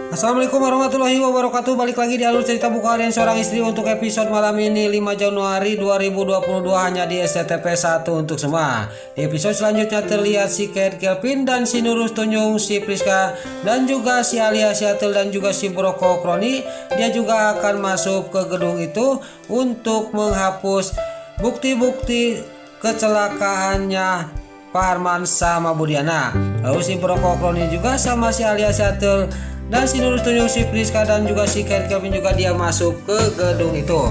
Assalamualaikum warahmatullahi wabarakatuh. Balik lagi di alur cerita buku harian seorang istri untuk episode malam ini 5 Januari 2022 hanya di SCTP 1 untuk semua. Di episode selanjutnya terlihat si Kate Kelvin dan si Nurul Tunjung, si Priska dan juga si Alia Siatel dan juga si Broko Kroni. Dia juga akan masuk ke gedung itu untuk menghapus bukti-bukti kecelakaannya Pak Arman sama Budiana. Lalu si Broko Kroni juga sama si Alia Siatel dan si Nurul Tunjung, si Priska dan juga si Kate Kelvin juga dia masuk ke gedung itu.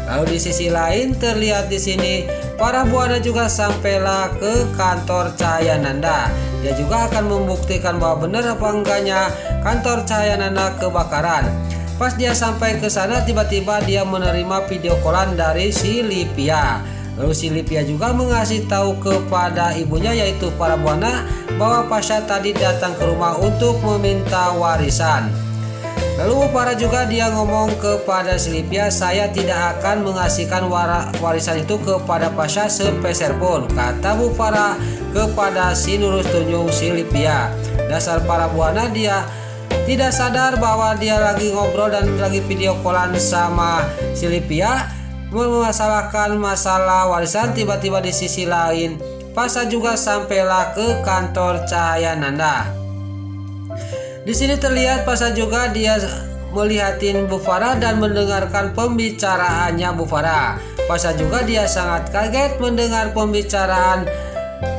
Lalu di sisi lain terlihat di sini para buana juga sampailah ke kantor Cahaya Nanda. Dia juga akan membuktikan bahwa benar apa enggaknya kantor Cahaya Nanda kebakaran. Pas dia sampai ke sana tiba-tiba dia menerima video callan dari si Livia. Lalu si Livia juga mengasih tahu kepada ibunya yaitu para buana bahwa Pasha tadi datang ke rumah untuk meminta warisan. Lalu para juga dia ngomong kepada si Livia, saya tidak akan mengasihkan warisan itu kepada Pasha sepeser pun, kata Bu Farah kepada si Nurul Tunjung si Livia. Dasar para buana dia tidak sadar bahwa dia lagi ngobrol dan lagi video callan sama si Livia memasalahkan masalah warisan. Tiba-tiba di sisi lain Pasha juga sampailah ke kantor Cahaya Nanda. Di sini terlihat Pasha juga dia melihatin Bu Farah dan mendengarkan pembicaraannya Bu Farah. Pasha juga dia sangat kaget mendengar pembicaraan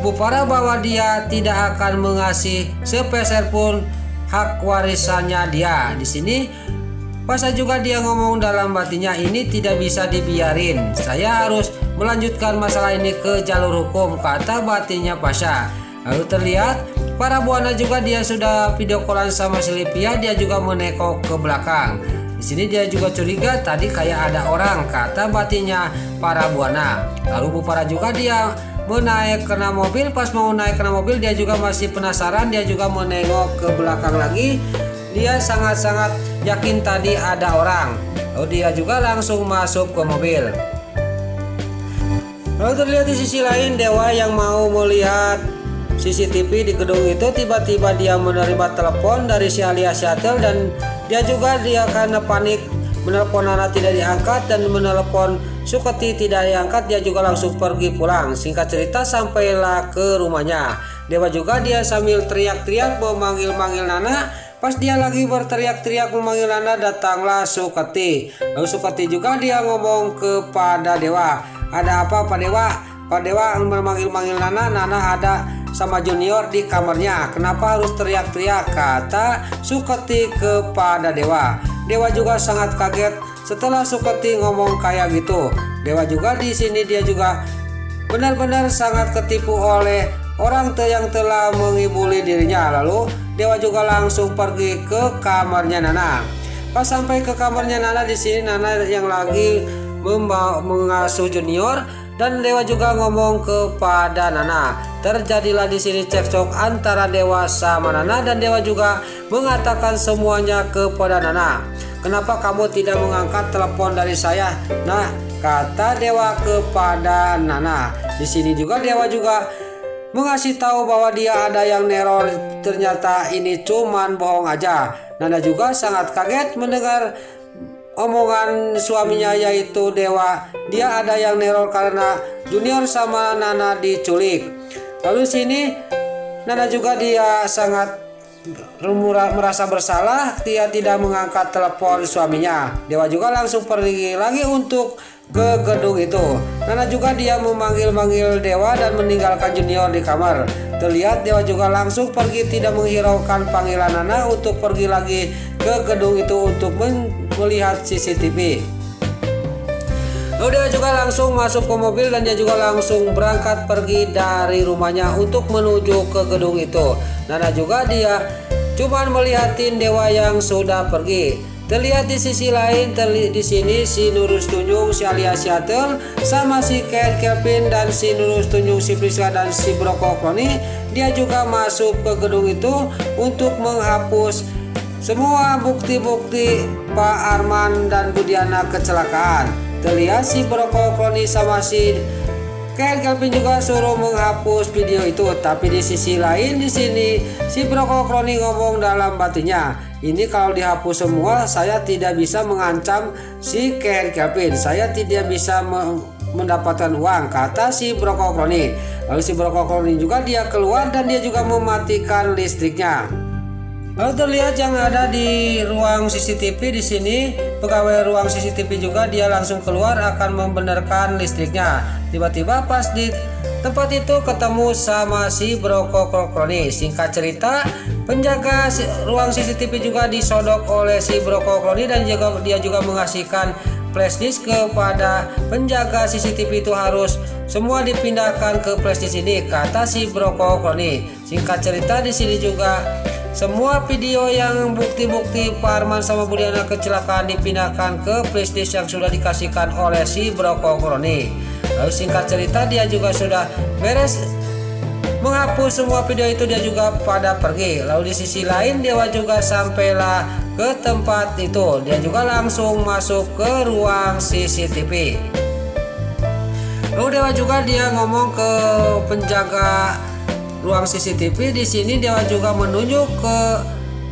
Bu Farah bahwa dia tidak akan mengasih sepeser pun hak warisannya dia. Di sini Pasha juga dia ngomong dalam batinnya, ini tidak bisa dibiarin. Saya harus melanjutkan masalah ini ke jalur hukum, kata batinnya Pasha. Lalu terlihat para buana juga dia sudah video callan sama si Livia, dia juga menekok ke belakang. Di sini dia juga curiga tadi kayak ada orang, kata batinnya para buana. Lalu Bu Farah juga dia menaik kena mobil. Pas mau naik kena mobil dia juga masih penasaran, dia juga menengok ke belakang lagi. Dia sangat-sangat yakin tadi ada orang. Lalu dia juga langsung masuk ke mobil. Lalu terlihat di sisi lain Dewa yang mau melihat CCTV di gedung itu tiba-tiba dia menerima telepon dari si Alia Siatel dan dia karena panik menelpon Nana tidak diangkat dan menelpon Suketi tidak diangkat. Dia juga langsung pergi pulang. Singkat cerita sampailah ke rumahnya. Dewa juga dia sambil teriak-teriak memanggil-manggil Nana. Pas dia lagi berteriak-teriak memanggil Nana, datanglah Suketi. Lalu Suketi juga dia ngomong kepada Dewa, ada apa Pak Dewa? Pak Dewa memanggil-manggil Nana. Nana ada sama Junior di kamarnya, kenapa harus teriak-teriak, kata Suketi kepada Dewa. Dewa juga sangat kaget setelah Suketi ngomong kayak gitu. Dewa juga di sini dia juga benar-benar sangat ketipu oleh orang yang telah mengibuli dirinya. Lalu Dewa juga langsung pergi ke kamarnya Nana. Pas sampai ke kamarnya Nana, di sini Nana yang lagi mengasuh Junior dan Dewa juga ngomong kepada Nana. Terjadilah di sini cekcok antara Dewa sama Nana dan Dewa juga mengatakan semuanya kepada Nana. Kenapa kamu tidak mengangkat telepon dari saya? Nah, kata Dewa kepada Nana. Di sini juga Dewa juga mengasih tahu bahwa dia ada yang neror, ternyata ini cuman bohong aja. Nana juga sangat kaget mendengar omongan suaminya yaitu Dewa. Dia ada yang neror karena Junior sama Nana diculik. Lalu sini Nana juga dia sangat merasa bersalah, dia tidak mengangkat telepon suaminya. Dewa juga langsung pergi lagi untuk ke gedung itu. Nana juga dia memanggil-manggil Dewa dan meninggalkan Junior di kamar. Terlihat Dewa juga langsung pergi tidak menghiraukan panggilan Nana untuk pergi lagi ke gedung itu untuk melihat CCTV. Lalu dia juga langsung masuk ke mobil dan dia juga langsung berangkat pergi dari rumahnya untuk menuju ke gedung itu. Nana juga dia cuman melihatin Dewa yang sudah pergi. Terlihat di sisi lain di sini si Nurul Tunjung, si Alia Siatel sama si Kate Kelvin dan si Nurul Tunjung, si Priska dan si Broko Kroni dia juga masuk ke gedung itu untuk menghapus semua bukti-bukti Pak Arman dan Budiana kecelakaan. Terlihat si Broko Kroni sama si Ken Kelvin juga suruh menghapus video itu, tapi di sisi lain di sini si Bro Kroni ngomong dalam batinnya, ini kalau dihapus semua saya tidak bisa mengancam si Ken Kelvin, saya tidak bisa mendapatkan uang, kata si Bro Kroni. Lalu si Bro Kroni juga dia keluar dan dia juga mematikan listriknya. Lalu terlihat yang ada di ruang CCTV di sini, pegawai ruang CCTV juga dia langsung keluar akan membenarkan listriknya. Tiba-tiba pas di tempat itu ketemu sama si Bro Kroni. Singkat cerita, penjaga ruang CCTV juga disodok oleh si Bro Kroni dan dia juga mengasihkan flashdisk kepada penjaga CCTV itu harus semua dipindahkan ke flashdisk ini, kata si Bro Kroni. Singkat cerita di sini juga semua video yang bukti-bukti Pak Arman sama Bu Diana kecelakaan dipindahkan ke flashdisk yang sudah dikasihkan oleh si Bro Kroni. Lalu singkat cerita dia juga sudah beres menghapus semua video itu, dia juga pada pergi. Lalu di sisi lain Dewa juga sampailah ke tempat itu, dia juga langsung masuk ke ruang CCTV. Lalu Dewa juga dia ngomong ke penjaga ruang CCTV. Di sini Dewa juga menunjuk ke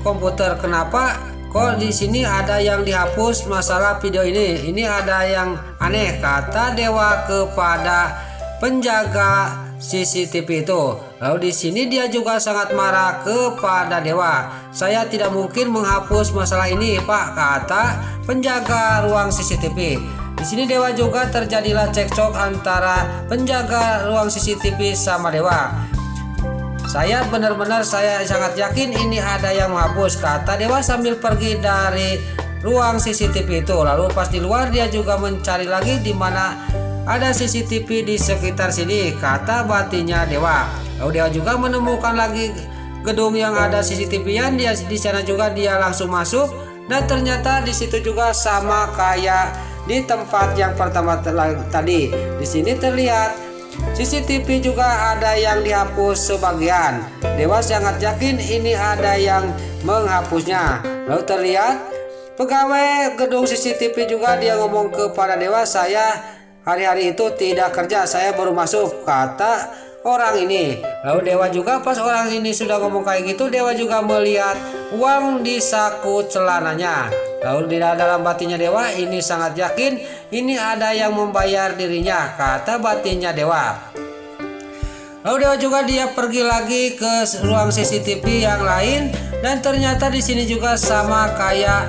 komputer, kenapa kok di sini ada yang dihapus masalah video ini ada yang aneh, kata Dewa kepada penjaga CCTV itu. Lalu di sini dia juga sangat marah kepada Dewa, saya tidak mungkin menghapus masalah ini Pak, kata penjaga ruang CCTV. Di sini Dewa juga terjadilah cekcok antara penjaga ruang CCTV sama Dewa. Saya benar-benar saya sangat yakin ini ada yang menghapus, kata Dewa sambil pergi dari ruang CCTV itu. Lalu pas di luar dia juga mencari lagi di mana ada CCTV di sekitar sini, kata batinnya Dewa. Lalu Dewa juga menemukan lagi gedung yang ada CCTV-an, dia di sana juga dia langsung masuk dan ternyata di situ juga sama kayak di tempat yang pertama tadi. Di sini terlihat CCTV juga ada yang dihapus sebagian. Dewa sangat yakin ini ada yang menghapusnya. Lalu terlihat pegawai gedung CCTV juga dia ngomong kepada Dewa, saya hari-hari itu tidak kerja, saya baru masuk, kata orang ini. Lalu Dewa juga pas orang ini sudah ngomong kayak gitu, Dewa juga melihat uang di saku celananya. Lalu di dalam batinnya Dewa ini sangat yakin ini ada yang membayar dirinya, kata batinnya Dewa. Lalu Dewa juga dia pergi lagi ke ruang CCTV yang lain dan ternyata di sini juga sama kayak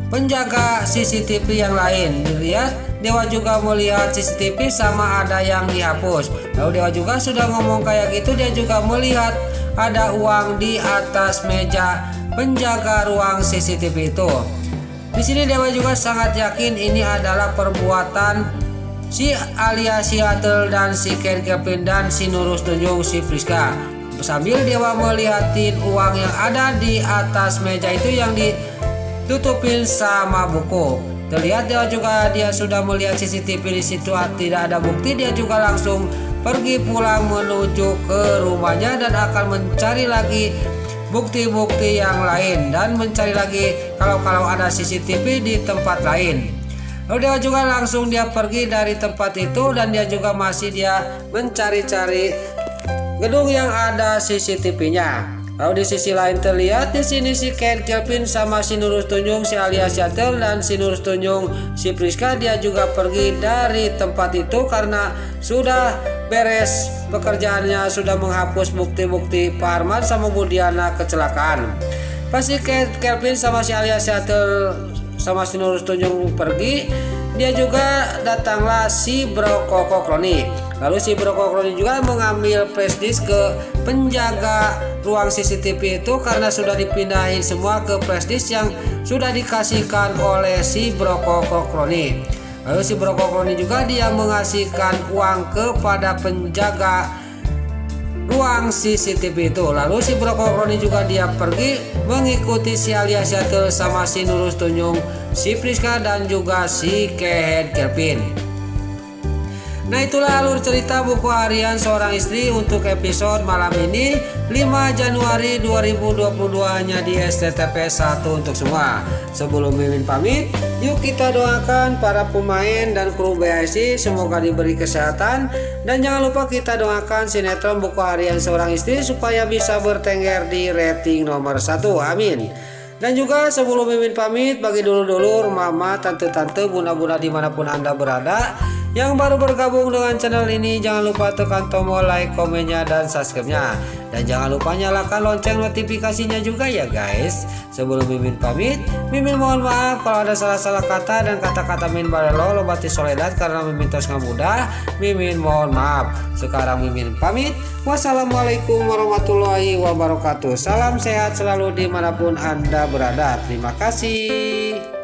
penjaga CCTV yang lain. Dilihat Dewa juga melihat CCTV sama ada yang dihapus. Lalu Dewa juga sudah ngomong kayak gitu, dia juga melihat ada uang di atas meja penjaga ruang CCTV itu. Di sini Dewa juga sangat yakin ini adalah perbuatan si Alia Seattle dan si Ken Kelvin dan si Nurul Tunjung si Friska. Sambil Dewa melihatin uang yang ada di atas meja itu yang ditutupin sama buku. Terlihat Dewa juga dia sudah melihat CCTV di situ tidak ada bukti, dia juga langsung pergi pulang menuju ke rumahnya dan akan mencari lagi bukti-bukti yang lain dan mencari lagi kalau ada CCTV di tempat lain. Lalu Dewa juga langsung dia pergi dari tempat itu dan dia juga masih dia mencari-cari gedung yang ada CCTV-nya. Lalu di sisi lain terlihat di sini si Ken Kelvin sama si Nurul Tunjung si Alia Seattle dan si Nurul Tunjung si Friska dia juga pergi dari tempat itu karena sudah beres pekerjaannya, sudah menghapus bukti-bukti Pak Arman sama Bu Diana kecelakaan. Pas si Ken Kelvin sama si Alia Seattle sama si Nurul Tunjung pergi, dia juga datanglah si Bro Kroni. Lalu si Bro Kroni juga mengambil flashdisk ke penjaga ruang CCTV itu karena sudah dipindahin semua ke flashdisk yang sudah dikasihkan oleh si Bro Kroni. Lalu si Bro Kroni juga dia mengasihkan uang kepada penjaga ruang CCTV itu. Lalu si Bro Kroni juga dia pergi mengikuti si Alia Seattle sama si Nurul Tunjung si Friska dan juga si Ken Kelvin. Nah itulah alur cerita buku harian seorang istri untuk episode malam ini 5 Januari 2022 hanya di STTP 1 untuk semua. Sebelum Mimin pamit, yuk kita doakan para pemain dan kru BSI semoga diberi kesehatan. Dan jangan lupa kita doakan sinetron buku harian seorang istri supaya bisa bertengger di rating nomor 1. Amin. Dan juga sebelum Mimin pamit, bagi dulur-dulur, mama, tante-tante, bunda-bunda dimanapun Anda berada yang baru bergabung dengan channel ini, jangan lupa tekan tombol like, komennya, dan subscribe-nya. Dan jangan lupa nyalakan lonceng notifikasinya juga ya guys. Sebelum Mimin pamit, Mimin mohon maaf kalau ada salah-salah kata dan kata-kata Mimin barelo lobati soledad karena Mimin tos ngamudah. Mimin mohon maaf. Sekarang Mimin pamit. Wassalamualaikum warahmatullahi wabarakatuh. Salam sehat selalu dimanapun Anda berada. Terima kasih.